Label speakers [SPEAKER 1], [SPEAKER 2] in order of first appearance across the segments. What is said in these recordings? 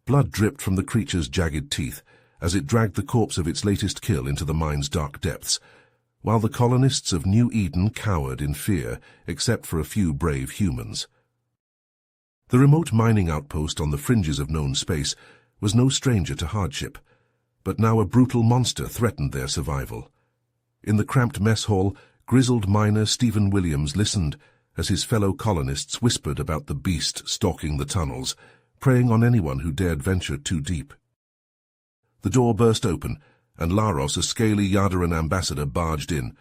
[SPEAKER 1] Blood dripped from the creature's jagged teeth as it dragged the corpse of its latest kill into the mine's dark depths, while the colonists of New Eden cowered in fear, except for a few brave humans. The remote mining outpost on the fringes of known space was no stranger to hardship, but now a brutal monster threatened their survival. In the cramped mess hall, grizzled miner Stephen Williams listened as his fellow colonists whispered about the beast stalking the tunnels, preying on anyone who dared venture too deep. The door burst open, and Laros, a scaly Yadaran ambassador, barged in.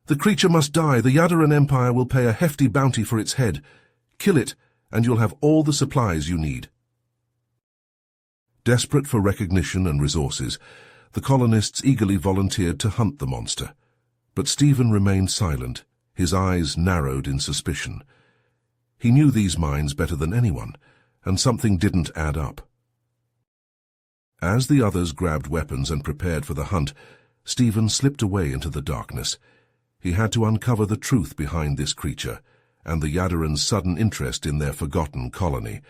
[SPEAKER 1] "The creature must die. The Yadaran Empire will pay a hefty bounty for its head. Kill it, and you'll have all the supplies you need." Desperate for recognition and resources, the colonists eagerly volunteered to hunt the monster. But Stephen remained silent, his eyes narrowed in suspicion. He knew these mines better than anyone, and something didn't add up. As the others grabbed weapons and prepared for the hunt, Stephen slipped away into the darkness. He had to uncover the truth behind this creature, and the Yadarans' sudden interest in their forgotten colony.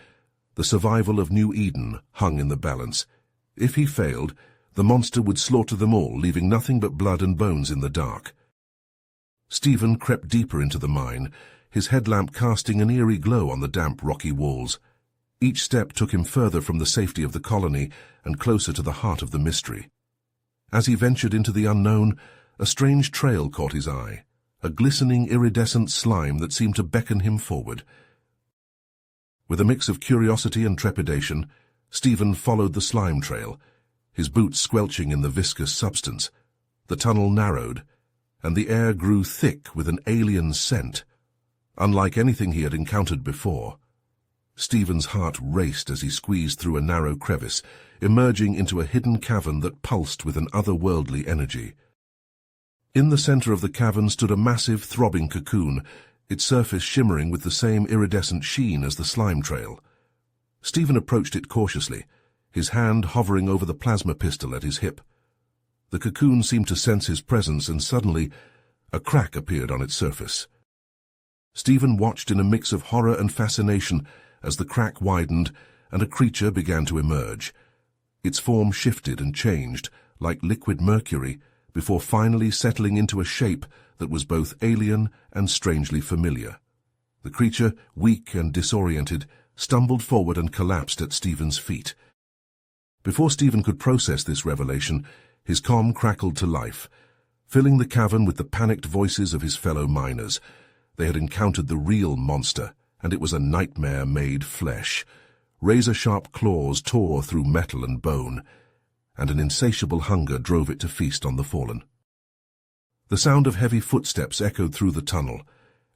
[SPEAKER 1] The survival of New Eden hung in the balance. If he failed, the monster would slaughter them all, leaving nothing but blood and bones in the dark. Stephen crept deeper into the mine, his headlamp casting an eerie glow on the damp, rocky walls. Each step took him further from the safety of the colony and closer to the heart of the mystery. As he ventured into the unknown, a strange trail caught his eye, a glistening, iridescent slime that seemed to beckon him forward. With a mix of curiosity and trepidation, Stephen followed the slime trail, his boots squelching in the viscous substance. The tunnel narrowed, and the air grew thick with an alien scent, unlike anything he had encountered before. Stephen's heart raced as he squeezed through a narrow crevice, emerging into a hidden cavern that pulsed with an otherworldly energy. In the center of the cavern stood a massive, throbbing cocoon, its surface shimmering with the same iridescent sheen as the slime trail. Stephen approached it cautiously, his hand hovering over the plasma pistol at his hip. The cocoon seemed to sense his presence, and suddenly a crack appeared on its surface. Stephen watched in a mix of horror and fascination as the crack widened and a creature began to emerge. Its form shifted and changed, like liquid mercury, before finally settling into a shape that was both alien and strangely familiar. The creature, weak and disoriented, stumbled forward and collapsed at Stephen's feet. Before Stephen could process this revelation, his comm crackled to life, filling the cavern with the panicked voices of his fellow miners. They had encountered the real monster, and it was a nightmare made flesh. Razor-sharp claws tore through metal and bone, and an insatiable hunger drove it to feast on the fallen. The sound of heavy footsteps echoed through the tunnel,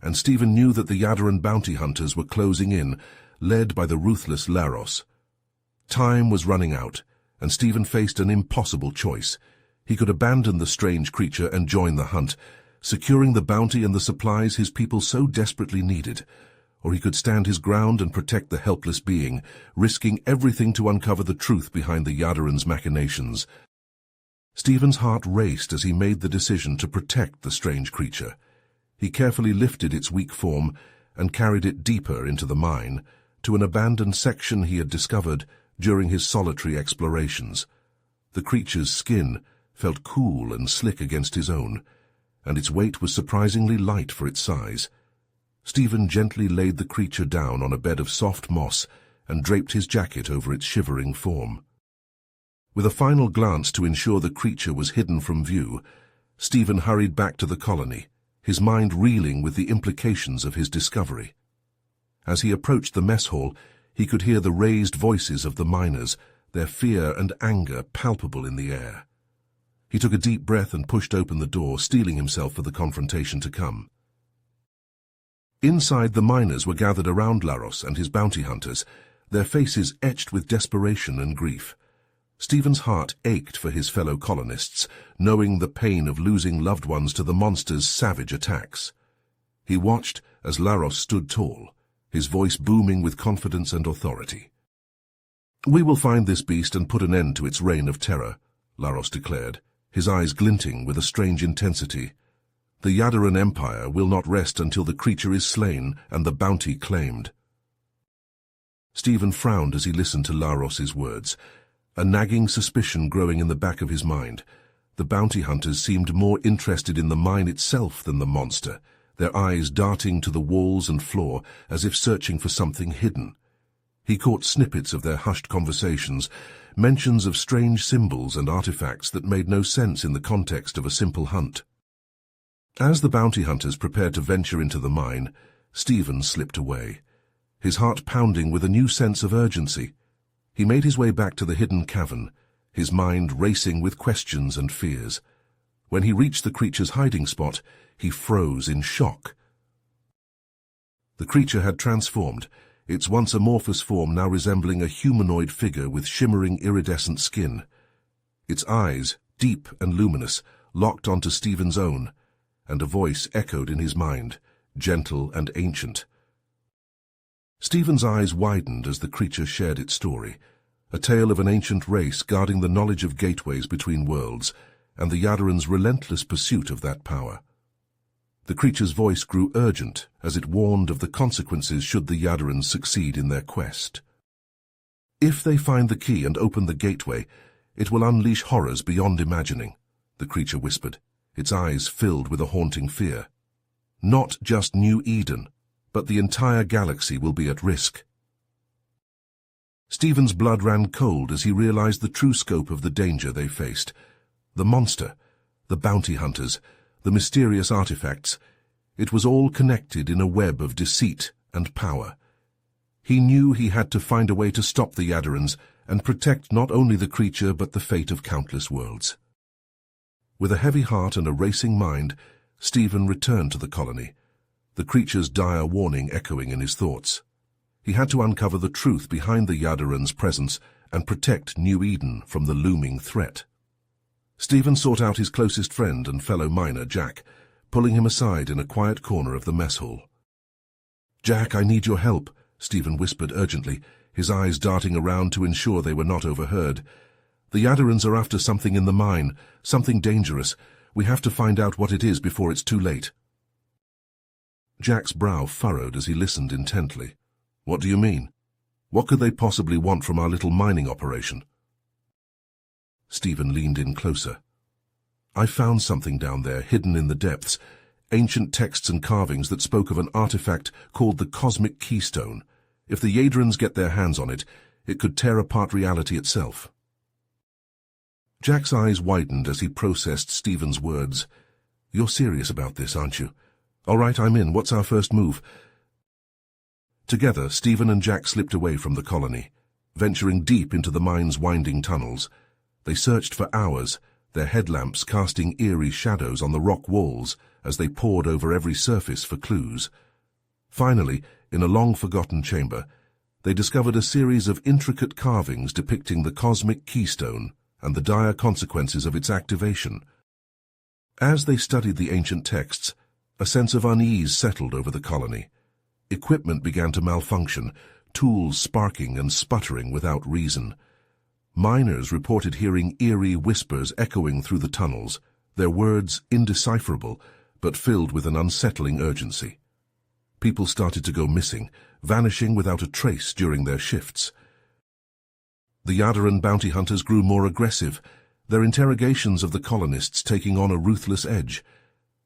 [SPEAKER 1] and Stephen knew that the Yadaran bounty hunters were closing in, led by the ruthless Laros. Time was running out, and Stephen faced an impossible choice. He could abandon the strange creature and join the hunt, securing the bounty and the supplies his people so desperately needed, or he could stand his ground and protect the helpless being, risking everything to uncover the truth behind the Yadaran's machinations. Stephen's heart raced as he made the decision to protect the strange creature. He carefully lifted its weak form and carried it deeper into the mine, to an abandoned section he had discovered during his solitary explorations. The creature's skin felt cool and slick against his own, and its weight was surprisingly light for its size. Stephen gently laid the creature down on a bed of soft moss and draped his jacket over its shivering form. With a final glance to ensure the creature was hidden from view, Stephen hurried back to the colony, his mind reeling with the implications of his discovery. As he approached the mess hall, he could hear the raised voices of the miners, their fear and anger palpable in the air. He took a deep breath and pushed open the door, steeling himself for the confrontation to come. Inside, the miners were gathered around Laros and his bounty hunters, their faces etched with desperation and grief. Stephen's heart ached for his fellow colonists, knowing the pain of losing loved ones to the monster's savage attacks. He watched as Laros stood tall, his voice booming with confidence and authority. "We will find this beast and put an end to its reign of terror," Laros declared, his eyes glinting with a strange intensity. "The Yadaran Empire will not rest until the creature is slain and the bounty claimed." Stephen frowned as he listened to Laros's words, a nagging suspicion growing in the back of his mind. The bounty hunters seemed more interested in the mine itself than the monster, their eyes darting to the walls and floor as if searching for something hidden. He caught snippets of their hushed conversations, mentions of strange symbols and artifacts that made no sense in the context of a simple hunt. As the bounty hunters prepared to venture into the mine, Stephen slipped away, his heart pounding with a new sense of urgency. He made his way back to the hidden cavern, his mind racing with questions and fears. When he reached the creature's hiding spot, he froze in shock. The creature had transformed, its once amorphous form now resembling a humanoid figure with shimmering iridescent skin. Its eyes, deep and luminous, locked onto Stephen's own, and a voice echoed in his mind, gentle and ancient. Stephen's eyes widened as the creature shared its story, a tale of an ancient race guarding the knowledge of gateways between worlds, and the Yaddaran's relentless pursuit of that power. The creature's voice grew urgent as it warned of the consequences should the Yaddarans succeed in their quest. If they find the key and open the gateway, it will unleash horrors beyond imagining, the creature whispered, its eyes filled with a haunting fear. Not just New Eden, but the entire galaxy will be at risk. Stephen's blood ran cold as he realized the true scope of the danger they faced. The monster, the bounty hunters, the mysterious artifacts, it was all connected in a web of deceit and power. He knew he had to find a way to stop the Yaddarans and protect not only the creature but the fate of countless worlds. With a heavy heart and a racing mind, Stephen returned to the colony, the creature's dire warning echoing in his thoughts. He had to uncover the truth behind the Yaddaran's presence and protect New Eden from the looming threat. Stephen sought out his closest friend and fellow miner, Jack, pulling him aside in a quiet corner of the mess hall. "Jack, I need your help," Stephen whispered urgently, his eyes darting around to ensure they were not overheard. "The Yaddarans are after something in the mine, something dangerous. We have to find out what it is before it's too late." Jack's brow furrowed as he listened intently. "What do you mean? What could they possibly want from our little mining operation?" Stephen leaned in closer. "I found something down there, hidden in the depths, ancient texts and carvings that spoke of an artifact called the Cosmic Keystone. If the Yaddarans get their hands on it, it could tear apart reality itself." Jack's eyes widened as he processed Stephen's words. "You're serious about this, aren't you? All right, I'm in. What's our first move?" Together, Stephen and Jack slipped away from the colony, venturing deep into the mine's winding tunnels. They searched for hours, their headlamps casting eerie shadows on the rock walls as they pored over every surface for clues. Finally, in a long-forgotten chamber, they discovered a series of intricate carvings depicting the Cosmic Keystone and the dire consequences of its activation. As they studied the ancient texts, a sense of unease settled over the colony. Equipment began to malfunction, tools sparking and sputtering without reason. Miners reported hearing eerie whispers echoing through the tunnels, their words indecipherable, but filled with an unsettling urgency. People started to go missing, vanishing without a trace during their shifts. The Yaddaran bounty hunters grew more aggressive, their interrogations of the colonists taking on a ruthless edge.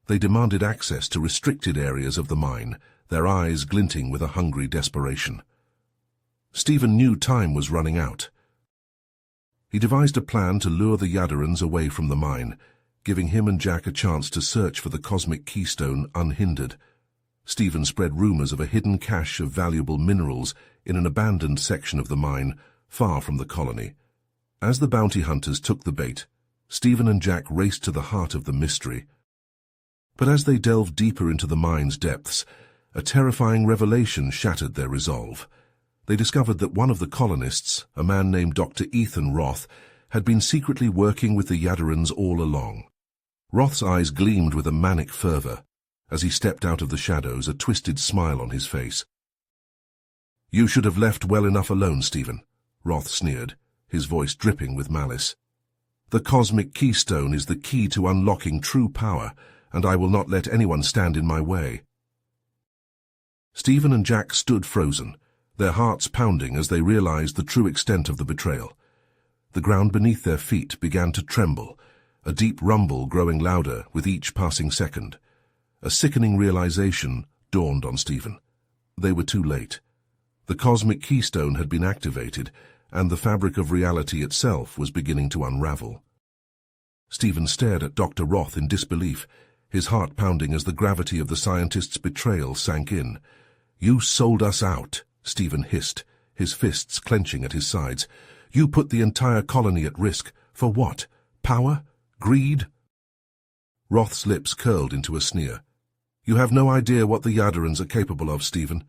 [SPEAKER 1] They demanded access to restricted areas of the mine, their eyes glinting with a hungry desperation. Stephen knew time was running out. He devised a plan to lure the Yaddarans away from the mine, giving him and Jack a chance to search for the Cosmic Keystone unhindered. Stephen spread rumors of a hidden cache of valuable minerals in an abandoned section of the mine, far from the colony. As the bounty hunters took the bait, Stephen and Jack raced to the heart of the mystery. But as they delved deeper into the mine's depths, a terrifying revelation shattered their resolve. They discovered that one of the colonists, a man named Dr. Ethan Roth, had been secretly working with the Yaddarans all along. Roth's eyes gleamed with a manic fervor. As he stepped out of the shadows, a twisted smile on his face. "You should have left well enough alone, Stephen," Roth sneered, his voice dripping with malice. "The Cosmic Keystone is the key to unlocking true power, and I will not let anyone stand in my way." Stephen and Jack stood frozen, their hearts pounding as they realized the true extent of the betrayal. The ground beneath their feet began to tremble, a deep rumble growing louder with each passing second. A sickening realization dawned on Stephen. They were too late. The cosmic keystone had been activated, and the fabric of reality itself was beginning to unravel. Stephen stared at Dr. Roth in disbelief, his heart pounding as the gravity of the scientist's betrayal sank in. "You sold us out," Stephen hissed, his fists clenching at his sides. "You put the entire colony at risk. For what? Power? Greed?" Roth's lips curled into a sneer. "You have no idea what the Yadarans are capable of, Stephen.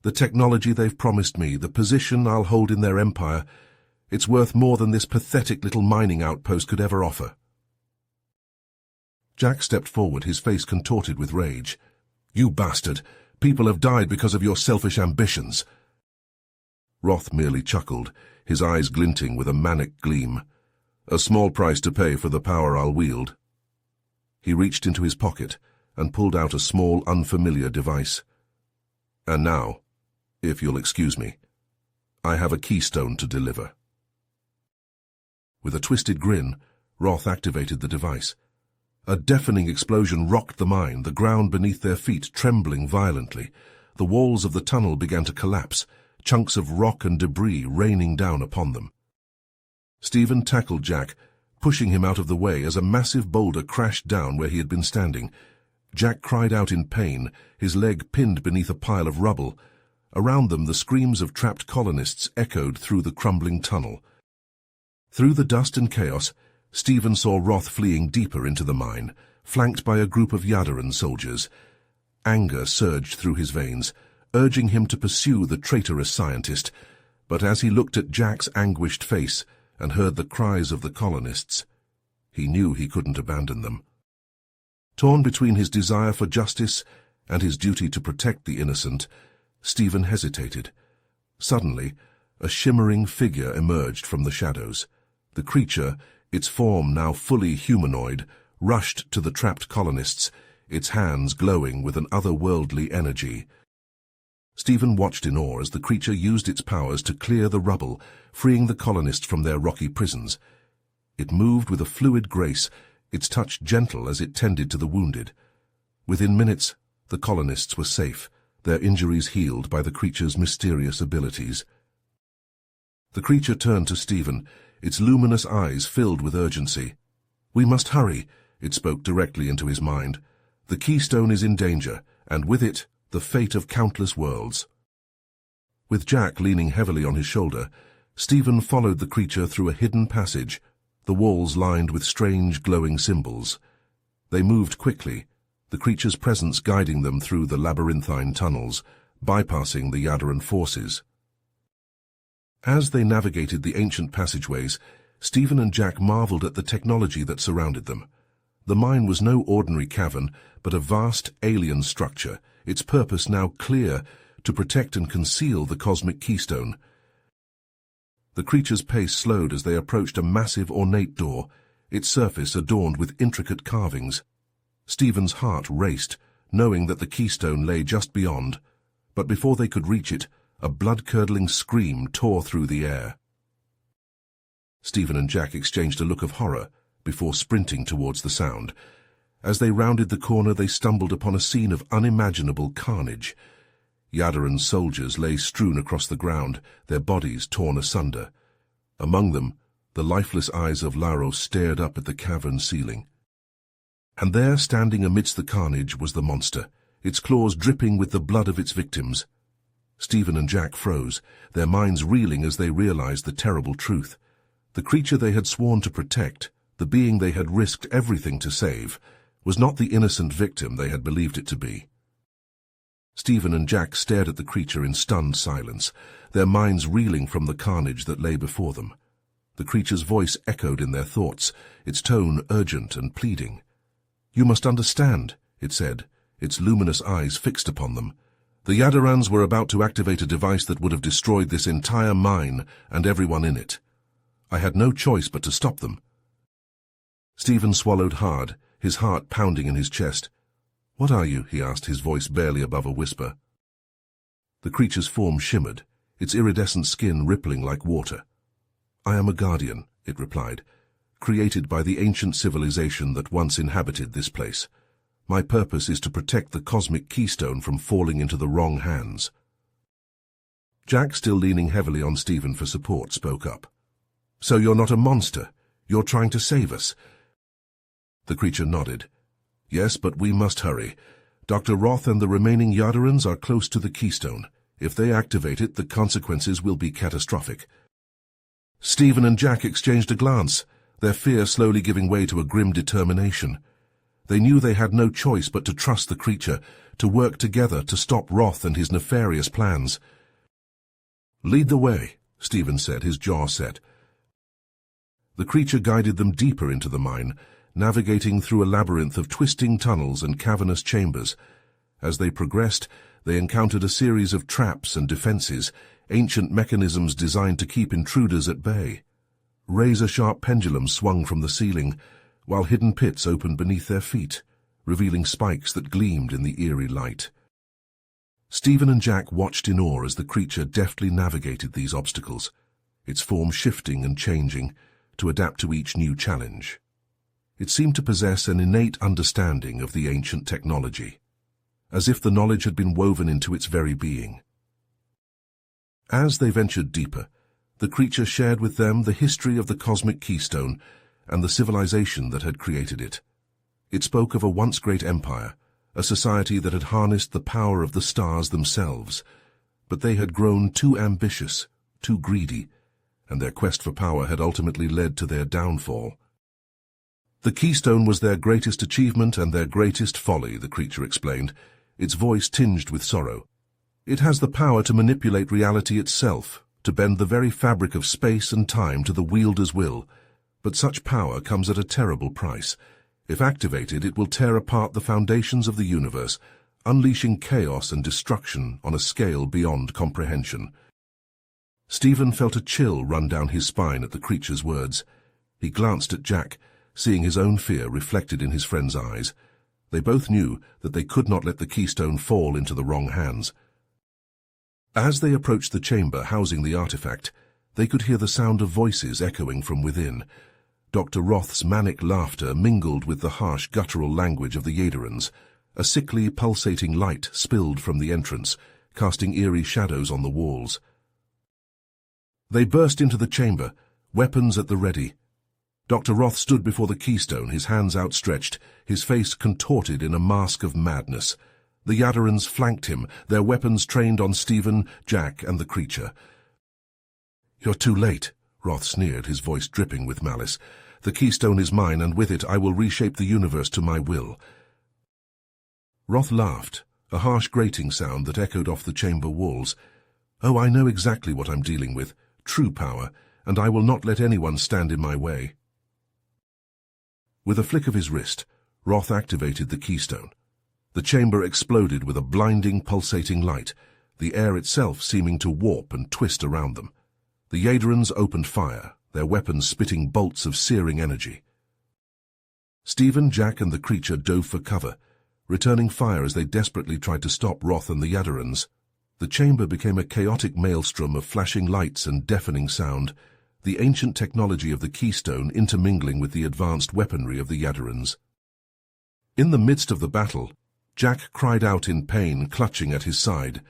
[SPEAKER 1] The technology they've promised me, the position I'll hold in their empire, it's worth more than this pathetic little mining outpost could ever offer." Jack stepped forward, his face contorted with rage. "You bastard! People have died because of your selfish ambitions." Roth merely chuckled, his eyes glinting with a manic gleam. "A small price to pay for the power I'll wield." He reached into his pocket and pulled out a small, unfamiliar device. "And now, if you'll excuse me, I have a keystone to deliver." With a twisted grin, Roth activated the device. A deafening explosion rocked the mine, the ground beneath their feet trembling violently. The walls of the tunnel began to collapse, chunks of rock and debris raining down upon them. Stephen tackled Jack, pushing him out of the way as a massive boulder crashed down where he had been standing. Jack cried out in pain, his leg pinned beneath a pile of rubble. Around them, the screams of trapped colonists echoed through the crumbling tunnel. Through the dust and chaos, Stephen saw Roth fleeing deeper into the mine, flanked by a group of Yadaran soldiers. Anger surged through his veins, urging him to pursue the traitorous scientist, but as he looked at Jack's anguished face and heard the cries of the colonists, he knew he couldn't abandon them. Torn between his desire for justice and his duty to protect the innocent, Stephen hesitated. Suddenly, a shimmering figure emerged from the shadows. The creature, its form now fully humanoid, rushed to the trapped colonists, its hands glowing with an otherworldly energy. Stephen watched in awe as the creature used its powers to clear the rubble, freeing the colonists from their rocky prisons. It moved with a fluid grace, its touch gentle as it tended to the wounded. Within minutes, the colonists were safe, their injuries healed by the creature's mysterious abilities. The creature turned to Stephen, its luminous eyes filled with urgency. "We must hurry," it spoke directly into his mind. "The keystone is in danger, and with it, the fate of countless worlds." With Jack leaning heavily on his shoulder, Stephen followed the creature through a hidden passage, the walls lined with strange glowing symbols. They moved quickly, the creature's presence guiding them through the labyrinthine tunnels, bypassing the Yadaran forces. As they navigated the ancient passageways, Stephen and Jack marveled at the technology that surrounded them. The mine was no ordinary cavern, but a vast alien structure, its purpose now clear, to protect and conceal the cosmic keystone. The creature's pace slowed as they approached a massive ornate door, its surface adorned with intricate carvings. Stephen's heart raced, knowing that the keystone lay just beyond, but before they could reach it, a blood-curdling scream tore through the air. Stephen and Jack exchanged a look of horror before sprinting towards the sound. As they rounded the corner, they stumbled upon a scene of unimaginable carnage. Yadaran soldiers lay strewn across the ground, their bodies torn asunder. Among them, the lifeless eyes of Laro stared up at the cavern ceiling. And there, standing amidst the carnage, was the monster, its claws dripping with the blood of its victims. Stephen and Jack froze, their minds reeling as they realized the terrible truth. The creature they had sworn to protect, the being they had risked everything to save, was not the innocent victim they had believed it to be. Stephen and Jack stared at the creature in stunned silence, their minds reeling from the carnage that lay before them. The creature's voice echoed in their thoughts, its tone urgent and pleading. "You must understand," it said, its luminous eyes fixed upon them. "The Yadarans were about to activate a device that would have destroyed this entire mine and everyone in it. I had no choice but to stop them." Stephen swallowed hard, his heart pounding in his chest. "What are you?" he asked, his voice barely above a whisper. The creature's form shimmered, its iridescent skin rippling like water. "I am a guardian," it replied, "created by the ancient civilization that once inhabited this place. My purpose is to protect the cosmic keystone from falling into the wrong hands." Jack, still leaning heavily on Stephen for support, spoke up. "So you're not a monster? You're trying to save us?" The creature nodded. "Yes, but we must hurry. Dr. Roth and the remaining Yardarans are close to the keystone. If they activate it, the consequences will be catastrophic." Stephen and Jack exchanged a glance, their fear slowly giving way to a grim determination. They knew they had no choice but to trust the creature, to work together to stop Roth and his nefarious plans. "Lead the way," Stephen said, his jaw set. The creature guided them deeper into the mine, navigating through a labyrinth of twisting tunnels and cavernous chambers. As they progressed, they encountered a series of traps and defenses, ancient mechanisms designed to keep intruders at bay. Razor-sharp pendulums swung from the ceiling, while hidden pits opened beneath their feet, revealing spikes that gleamed in the eerie light. Stephen and Jack watched in awe as the creature deftly navigated these obstacles, its form shifting and changing to adapt to each new challenge. It seemed to possess an innate understanding of the ancient technology, as if the knowledge had been woven into its very being. As they ventured deeper, the creature shared with them the history of the cosmic keystone and the civilization that had created it. It spoke of a once great empire, a society that had harnessed the power of the stars themselves, but they had grown too ambitious, too greedy, and their quest for power had ultimately led to their downfall. "The keystone was their greatest achievement and their greatest folly," the creature explained, its voice tinged with sorrow. "It has the power to manipulate reality itself, to bend the very fabric of space and time to the wielder's will, but such power comes at a terrible price. If activated, it will tear apart the foundations of the universe, unleashing chaos and destruction on a scale beyond comprehension." Stephen felt a chill run down his spine at the creature's words. He glanced at Jack, seeing his own fear reflected in his friend's eyes. They both knew that they could not let the keystone fall into the wrong hands. As they approached the chamber housing the artifact, they could hear the sound of voices echoing from within. Dr. Roth's manic laughter mingled with the harsh guttural language of the Yardarans. A sickly, pulsating light spilled from the entrance, casting eerie shadows on the walls. They burst into the chamber, weapons at the ready. Dr. Roth stood before the keystone, his hands outstretched, his face contorted in a mask of madness. The Yardarans flanked him, their weapons trained on Stephen, Jack, and the creature. "You're too late," Roth sneered, his voice dripping with malice. "The keystone is mine, and with it I will reshape the universe to my will." Roth laughed, a harsh grating sound that echoed off the chamber walls. "Oh, I know exactly what I'm dealing with, true power, and I will not let anyone stand in my way." With a flick of his wrist, Roth activated the keystone. The chamber exploded with a blinding, pulsating light, the air itself seeming to warp and twist around them. The Yardarans opened fire, their weapons spitting bolts of searing energy. Stephen, Jack, and the creature dove for cover, returning fire as they desperately tried to stop Roth and the Yardarans. The chamber became a chaotic maelstrom of flashing lights and deafening sound, the ancient technology of the keystone intermingling with the advanced weaponry of the Yardarans. In the midst of the battle, Jack cried out in pain, clutching at his side.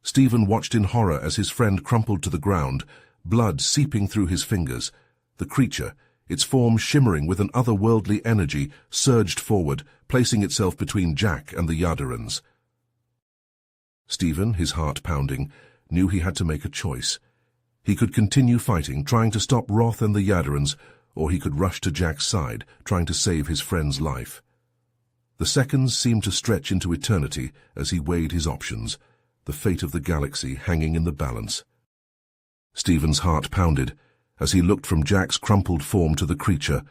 [SPEAKER 1] Stephen watched in horror as his friend crumpled to the ground, blood seeping through his fingers. The creature, its form shimmering with an otherworldly energy, surged forward, placing itself between Jack and the Yardarans. Stephen, his heart pounding, knew he had to make a choice. He could continue fighting, trying to stop Roth and the Yardarans, or he could rush to Jack's side, trying to save his friend's life. The seconds seemed to stretch into eternity as he weighed his options, the fate of the galaxy hanging in the balance. Stephen's heart pounded as he looked from Jack's crumpled form to the creature,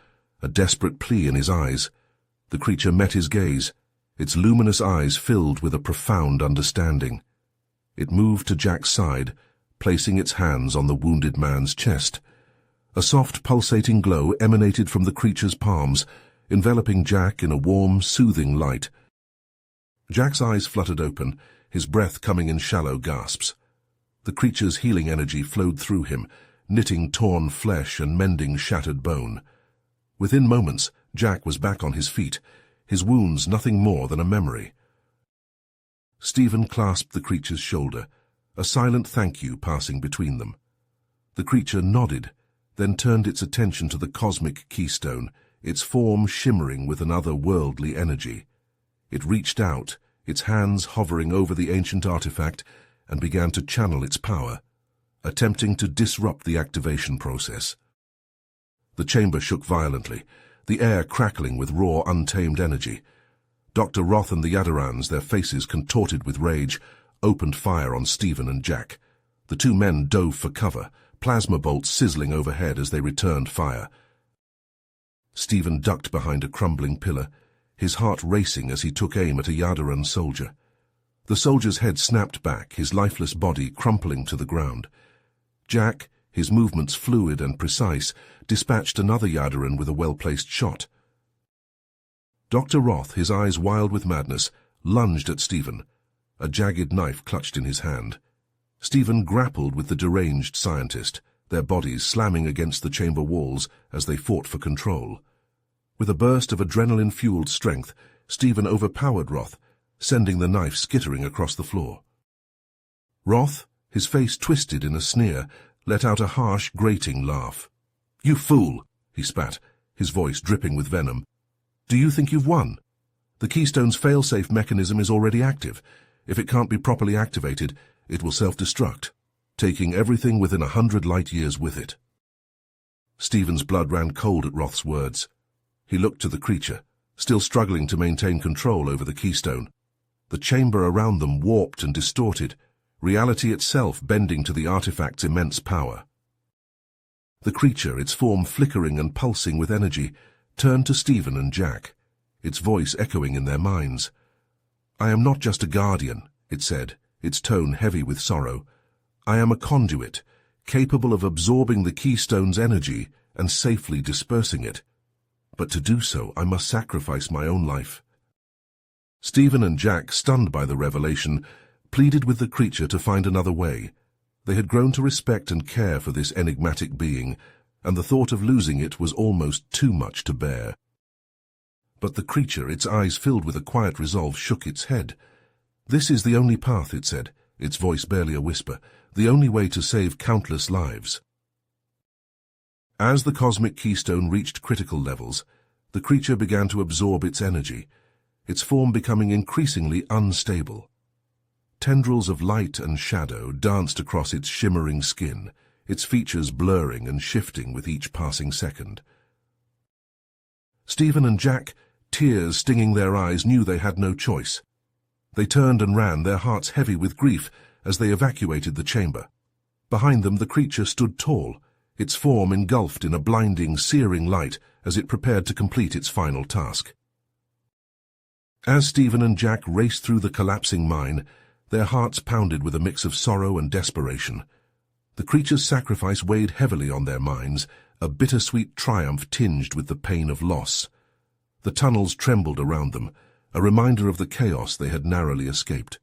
[SPEAKER 1] a desperate plea in his eyes. The creature met his gaze, its luminous eyes filled with a profound understanding. It moved to Jack's side, placing its hands on the wounded man's chest. A soft, pulsating glow emanated from the creature's palms, enveloping Jack in a warm, soothing light. Jack's eyes fluttered open, his breath coming in shallow gasps. The creature's healing energy flowed through him, knitting torn flesh and mending shattered bone. Within moments, Jack was back on his feet, his wounds nothing more than a memory. Stephen clasped the creature's shoulder, a silent thank you passing between them. The creature nodded, then turned its attention to the cosmic keystone, its form shimmering with an otherworldly energy. It reached out, its hands hovering over the ancient artifact, and began to channel its power, attempting to disrupt the activation process. The chamber shook violently, the air crackling with raw, untamed energy. Dr. Roth and the Yadorans, their faces contorted with rage, opened fire on Stephen and Jack. The two men dove for cover, plasma bolts sizzling overhead as they returned fire. Stephen ducked behind a crumbling pillar, his heart racing as he took aim at a Yadoran soldier. The soldier's head snapped back, his lifeless body crumpling to the ground. Jack, his movements fluid and precise, dispatched another Yadoran with a well-placed shot. Dr. Roth, his eyes wild with madness, lunged at Stephen, a jagged knife clutched in his hand. Stephen grappled with the deranged scientist, their bodies slamming against the chamber walls as they fought for control. With a burst of adrenaline-fueled strength, Stephen overpowered Roth, sending the knife skittering across the floor. Roth, his face twisted in a sneer, let out a harsh, grating laugh. "You fool!" he spat, his voice dripping with venom. "Do you think you've won? The Keystone's fail-safe mechanism is already active. If it can't be properly activated, it will self-destruct, taking everything within 100 light-years with it." Stephen's blood ran cold at Roth's words. He looked to the creature, still struggling to maintain control over the Keystone. The chamber around them warped and distorted, reality itself bending to the artifact's immense power. The creature, its form flickering and pulsing with energy, turned to Stephen and Jack, its voice echoing in their minds. "I am not just a guardian," it said, its tone heavy with sorrow. "I am a conduit, capable of absorbing the Keystone's energy and safely dispersing it. But to do so, I must sacrifice my own life." Stephen and Jack, stunned by the revelation, pleaded with the creature to find another way. They had grown to respect and care for this enigmatic being, and the thought of losing it was almost too much to bear. But the creature, its eyes filled with a quiet resolve, shook its head. "This is the only path," it said, its voice barely a whisper, "the only way to save countless lives." As the cosmic keystone reached critical levels, the creature began to absorb its energy, its form becoming increasingly unstable. Tendrils of light and shadow danced across its shimmering skin, its features blurring and shifting with each passing second. Stephen and Jack, tears stinging their eyes, knew they had no choice. They turned and ran, their hearts heavy with grief, as they evacuated the chamber. Behind them the creature stood tall, its form engulfed in a blinding, searing light as it prepared to complete its final task. As Stephen and Jack raced through the collapsing mine, their hearts pounded with a mix of sorrow and desperation. The creature's sacrifice weighed heavily on their minds, a bittersweet triumph tinged with the pain of loss. The tunnels trembled around them, a reminder of the chaos they had narrowly escaped.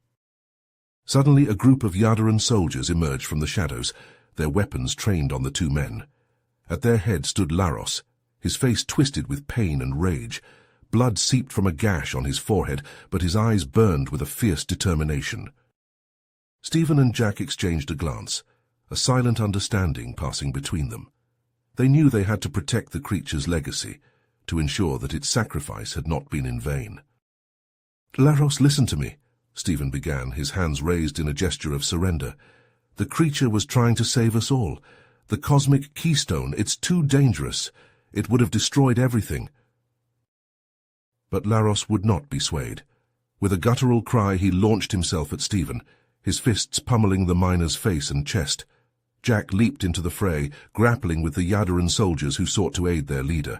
[SPEAKER 1] Suddenly a group of Yadoran soldiers emerged from the shadows, their weapons trained on the two men. At their head stood Laros, his face twisted with pain and rage. Blood seeped from a gash on his forehead, but his eyes burned with a fierce determination. Stephen and Jack exchanged a glance, a silent understanding passing between them. They knew they had to protect the creature's legacy, to ensure that its sacrifice had not been in vain. "Laros, listen to me," Stephen began, his hands raised in a gesture of surrender. "The creature was trying to save us all. The cosmic keystone, it's too dangerous. It would have destroyed everything." But Laros would not be swayed. With a guttural cry, he launched himself at Stephen, his fists pummeling the miner's face and chest. Jack leaped into the fray, grappling with the Yadoran soldiers who sought to aid their leader.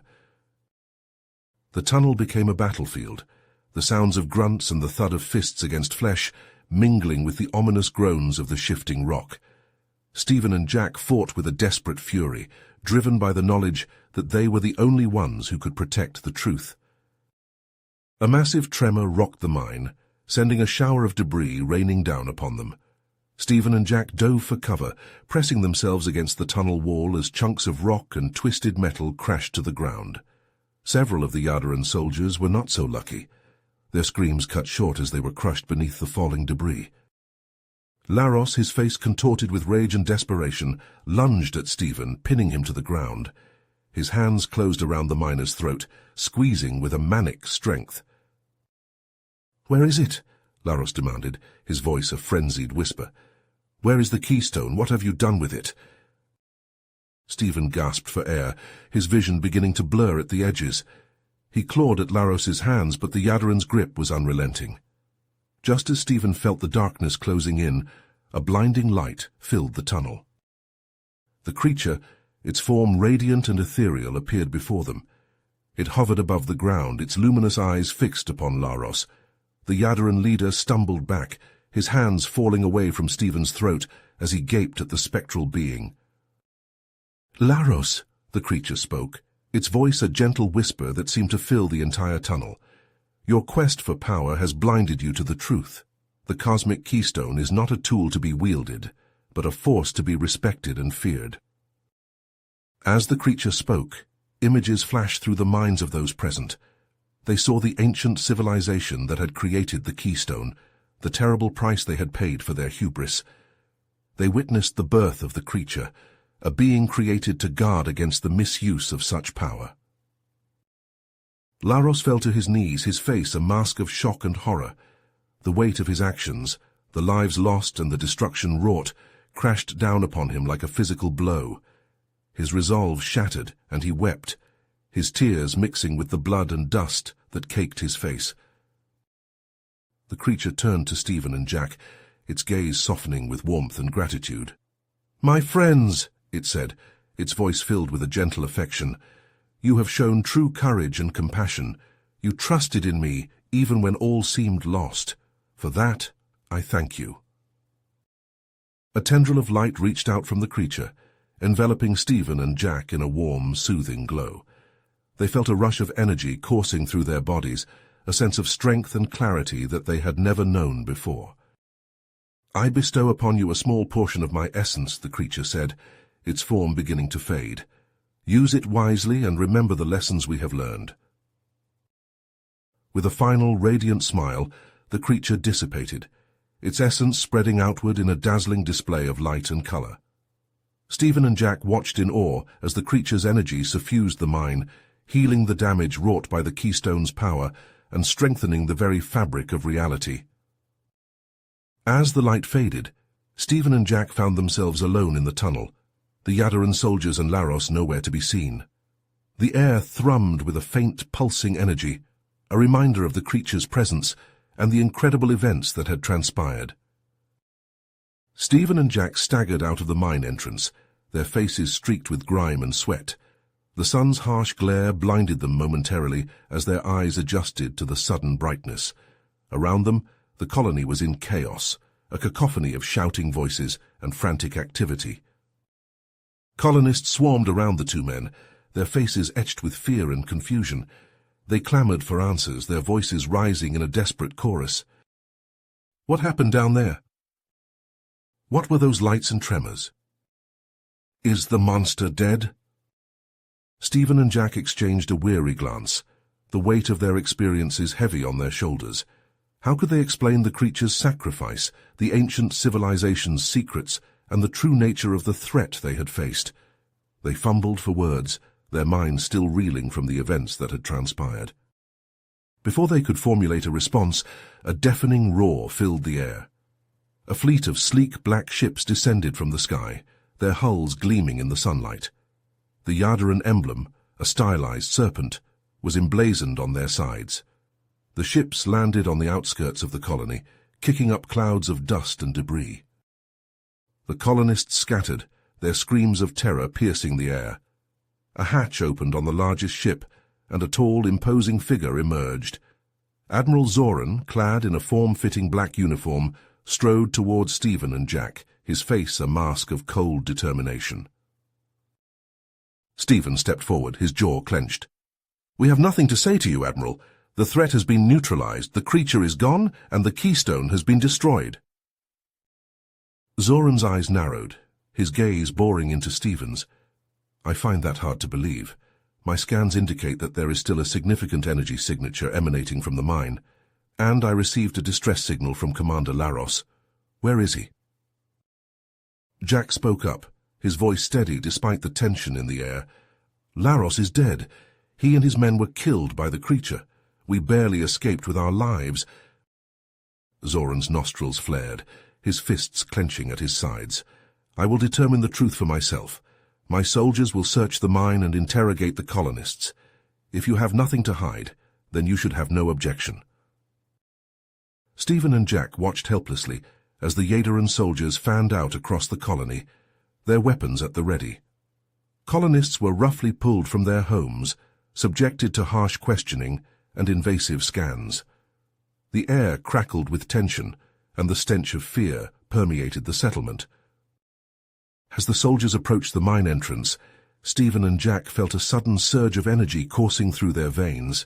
[SPEAKER 1] The tunnel became a battlefield, the sounds of grunts and the thud of fists against flesh mingling with the ominous groans of the shifting rock. Stephen and Jack fought with a desperate fury, driven by the knowledge that they were the only ones who could protect the truth. A massive tremor rocked the mine, sending a shower of debris raining down upon them. Stephen and Jack dove for cover, pressing themselves against the tunnel wall as chunks of rock and twisted metal crashed to the ground. Several of the Yadaran soldiers were not so lucky. Their screams cut short as they were crushed beneath the falling debris. Laros, his face contorted with rage and desperation, lunged at Stephen, pinning him to the ground. His hands closed around the miner's throat, squeezing with a manic strength. "Where is it?" Laros demanded, his voice a frenzied whisper. "Where is the keystone? What have you done with it?" Stephen gasped for air, his vision beginning to blur at the edges. He clawed at Laros's hands, but the Yadaran's grip was unrelenting. Just as Stephen felt the darkness closing in, a blinding light filled the tunnel. The creature, its form radiant and ethereal, appeared before them. It hovered above the ground, its luminous eyes fixed upon Laros. The Yadaran leader stumbled back, his hands falling away from Stephen's throat as he gaped at the spectral being. "Laros," the creature spoke, its voice a gentle whisper that seemed to fill the entire tunnel. "Your quest for power has blinded you to the truth. The cosmic keystone is not a tool to be wielded, but a force to be respected and feared." As the creature spoke, images flashed through the minds of those present. They saw the ancient civilization that had created the keystone, the terrible price they had paid for their hubris. They witnessed the birth of the creature, a being created to guard against the misuse of such power. Laros fell to his knees, his face a mask of shock and horror. The weight of his actions, the lives lost and the destruction wrought, crashed down upon him like a physical blow. His resolve shattered, and he wept, his tears mixing with the blood and dust that caked his face. The creature turned to Stephen and Jack, its gaze softening with warmth and gratitude. "My friends," it said, its voice filled with a gentle affection, "you have shown true courage and compassion. You trusted in me, even when all seemed lost. For that, I thank you." A tendril of light reached out from the creature, enveloping Stephen and Jack in a warm, soothing glow. They felt a rush of energy coursing through their bodies, a sense of strength and clarity that they had never known before. "I bestow upon you a small portion of my essence," the creature said, its form beginning to fade. "Use it wisely and remember the lessons we have learned." With a final, radiant smile, the creature dissipated, its essence spreading outward in a dazzling display of light and color. Stephen and Jack watched in awe as the creature's energy suffused the mine, healing the damage wrought by the keystone's power and strengthening the very fabric of reality. As the light faded, Stephen and Jack found themselves alone in the tunnel, the Yadaran soldiers and Laros nowhere to be seen. The air thrummed with a faint, pulsing energy, a reminder of the creature's presence and the incredible events that had transpired. Stephen and Jack staggered out of the mine entrance, their faces streaked with grime and sweat. The sun's harsh glare blinded them momentarily as their eyes adjusted to the sudden brightness. Around them, the colony was in chaos, a cacophony of shouting voices and frantic activity. Colonists swarmed around the two men, their faces etched with fear and confusion. They clamored for answers, their voices rising in a desperate chorus. What happened down there? What were those lights and tremors? Is the monster dead? Stephen and Jack exchanged a weary glance, the weight of their experiences heavy on their shoulders. How could they explain the creature's sacrifice, the ancient civilization's secrets, and the true nature of the threat they had faced? They fumbled for words, their minds still reeling from the events that had transpired. Before they could formulate a response, a deafening roar filled the air. A fleet of sleek black ships descended from the sky, their hulls gleaming in the sunlight. The Yadaran emblem, a stylized serpent, was emblazoned on their sides. The ships landed on the outskirts of the colony, kicking up clouds of dust and debris. The colonists scattered, their screams of terror piercing the air. A hatch opened on the largest ship, and a tall, imposing figure emerged. Admiral Zoran, clad in a form-fitting black uniform, strode towards Stephen and Jack, his face a mask of cold determination. Stephen stepped forward, his jaw clenched. "We have nothing to say to you, Admiral. The threat has been neutralized, the creature is gone, and the keystone has been destroyed." Zoran's eyes narrowed, his gaze boring into Stephen's. I find that hard to believe. My scans indicate that there is still a significant energy signature emanating from the mine, and I received a distress signal from Commander Laros. Where is he? Jack spoke up, his voice steady despite the tension in the air. Laros is dead. He and his men were killed by the creature. We barely escaped with our lives. Zoran's nostrils flared, his fists clenching at his sides. I will determine the truth for myself. My soldiers will search the mine and interrogate the colonists. If you have nothing to hide, then you should have no objection. Stephen and Jack watched helplessly as the Yadaran soldiers fanned out across the colony, their weapons at the ready. Colonists were roughly pulled from their homes, subjected to harsh questioning and invasive scans. The air crackled with tension, and the stench of fear permeated the settlement. As the soldiers approached the mine entrance, Stephen and Jack felt a sudden surge of energy coursing through their veins.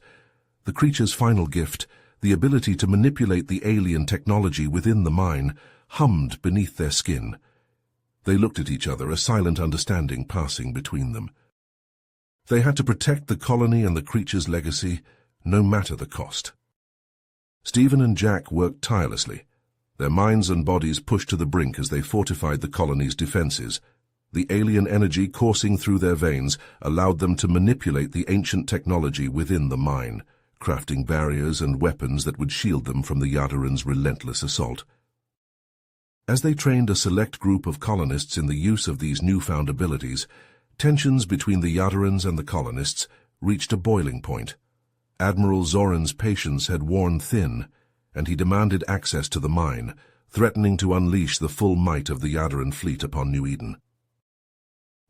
[SPEAKER 1] The creature's final gift, the ability to manipulate the alien technology within the mine, hummed beneath their skin. They looked at each other, a silent understanding passing between them. They had to protect the colony and the creature's legacy, no matter the cost. Stephen and Jack worked tirelessly, their minds and bodies pushed to the brink as they fortified the colony's defenses. The alien energy coursing through their veins allowed them to manipulate the ancient technology within the mine, crafting barriers and weapons that would shield them from the Yadaran's relentless assault. As they trained a select group of colonists in the use of these newfound abilities, tensions between the Yadarans and the colonists reached a boiling point. Admiral Zoran's patience had worn thin, and he demanded access to the mine, threatening to unleash the full might of the Yadaran fleet upon New Eden.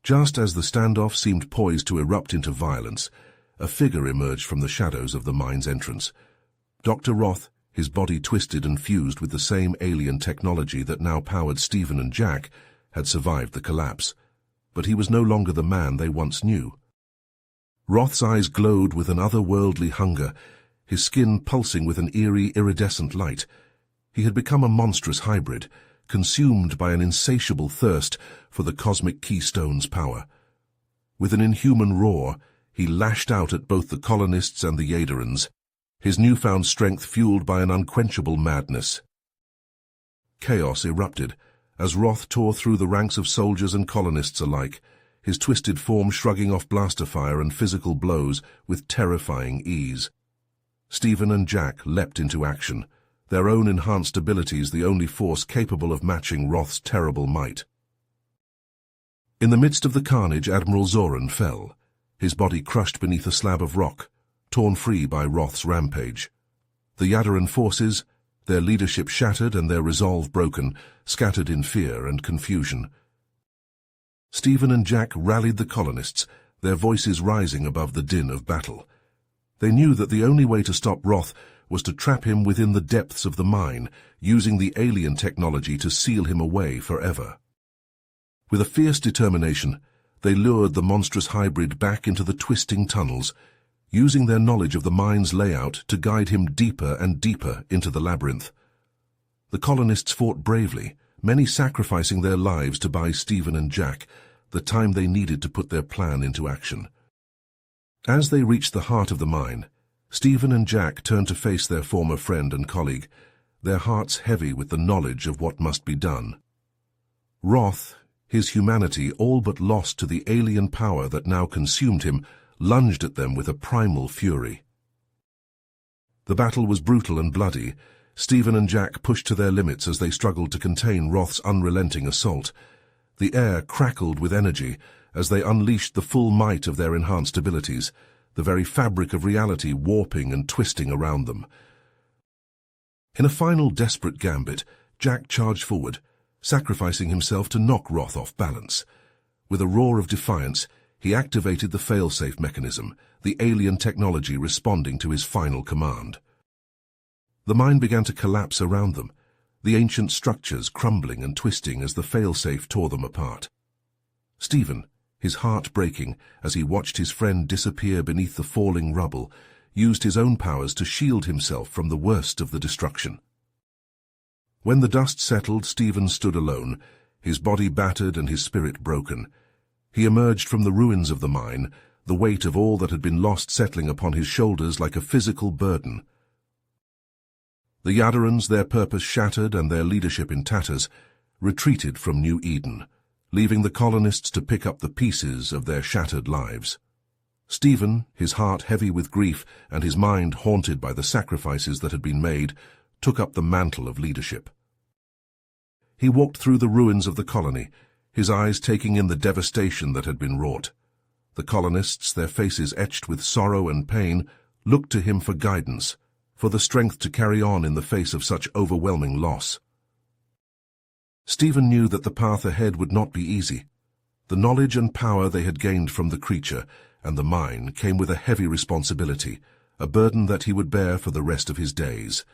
[SPEAKER 1] Just as the standoff seemed poised to erupt into violence, a figure emerged from the shadows of the mine's entrance. Dr. Roth, his body twisted and fused with the same alien technology that now powered Stephen and Jack, had survived the collapse, but he was no longer the man they once knew. Roth's eyes glowed with an otherworldly hunger, his skin pulsing with an eerie, iridescent light. He had become a monstrous hybrid, consumed by an insatiable thirst for the cosmic keystone's power. With an inhuman roar, he lashed out at both the colonists and the Yadarans, his newfound strength fueled by an unquenchable madness. Chaos erupted as Roth tore through the ranks of soldiers and colonists alike, his twisted form shrugging off blaster fire and physical blows with terrifying ease. Stephen and Jack leapt into action, their own enhanced abilities the only force capable of matching Roth's terrible might. In the midst of the carnage, Admiral Zoran fell, his body crushed beneath a slab of rock, torn free by Roth's rampage. The Yadaran forces, their leadership shattered and their resolve broken, scattered in fear and confusion. Stephen and Jack rallied the colonists, their voices rising above the din of battle. They knew that the only way to stop Roth was to trap him within the depths of the mine, using the alien technology to seal him away forever. With a fierce determination, they lured the monstrous hybrid back into the twisting tunnels, using their knowledge of the mine's layout to guide him deeper and deeper into the labyrinth. The colonists fought bravely, many sacrificing their lives to buy Stephen and Jack the time they needed to put their plan into action. As they reached the heart of the mine, Stephen and Jack turned to face their former friend and colleague, their hearts heavy with the knowledge of what must be done. Roth, his humanity all but lost to the alien power that now consumed him, lunged at them with a primal fury. The battle was brutal and bloody. Stephen and Jack pushed to their limits as they struggled to contain Roth's unrelenting assault. The air crackled with energy as they unleashed the full might of their enhanced abilities, the very fabric of reality warping and twisting around them. In a final desperate gambit, Jack charged forward, sacrificing himself to knock Roth off balance. With a roar of defiance, he activated the fail-safe mechanism, the alien technology responding to his final command. The mine began to collapse around them, the ancient structures crumbling and twisting as the fail-safe tore them apart. Stephen, his heart breaking as he watched his friend disappear beneath the falling rubble, used his own powers to shield himself from the worst of the destruction. When the dust settled, Stephen stood alone, his body battered and his spirit broken. He emerged from the ruins of the mine, the weight of all that had been lost settling upon his shoulders like a physical burden. The Yadorans, their purpose shattered and their leadership in tatters, retreated from New Eden, leaving the colonists to pick up the pieces of their shattered lives. Stephen, his heart heavy with grief and his mind haunted by the sacrifices that had been made, took up the mantle of leadership. He walked through the ruins of the colony, his eyes taking in the devastation that had been wrought. The colonists, their faces etched with sorrow and pain, looked to him for guidance, for the strength to carry on in the face of such overwhelming loss. Stephen knew that the path ahead would not be easy. The knowledge and power they had gained from the creature and the mine came with a heavy responsibility, a burden that he would bear for the rest of his days.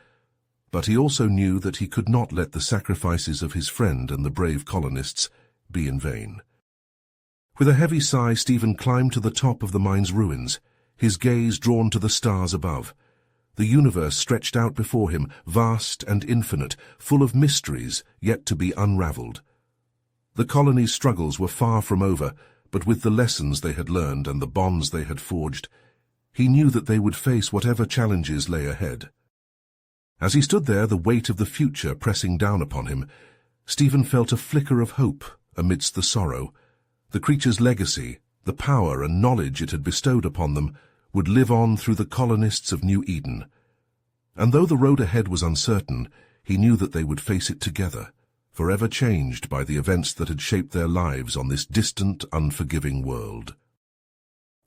[SPEAKER 1] But he also knew that he could not let the sacrifices of his friend and the brave colonists be in vain. With a heavy sigh, Stephen climbed to the top of the mine's ruins, his gaze drawn to the stars above. The universe stretched out before him, vast and infinite, full of mysteries yet to be unraveled. The colony's struggles were far from over, but with the lessons they had learned and the bonds they had forged, he knew that they would face whatever challenges lay ahead. As he stood there, the weight of the future pressing down upon him, Stephen felt a flicker of hope amidst the sorrow. The creature's legacy, the power and knowledge it had bestowed upon them, would live on through the colonists of New Eden. And though the road ahead was uncertain, he knew that they would face it together, forever changed by the events that had shaped their lives on this distant, unforgiving world.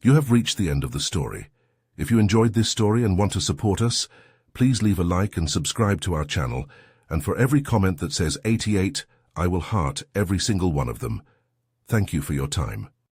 [SPEAKER 1] You have reached the end of the story. If you enjoyed this story and want to support us, please leave a like and subscribe to our channel, and for every comment that says 88, I will heart every single one of them. Thank you for your time.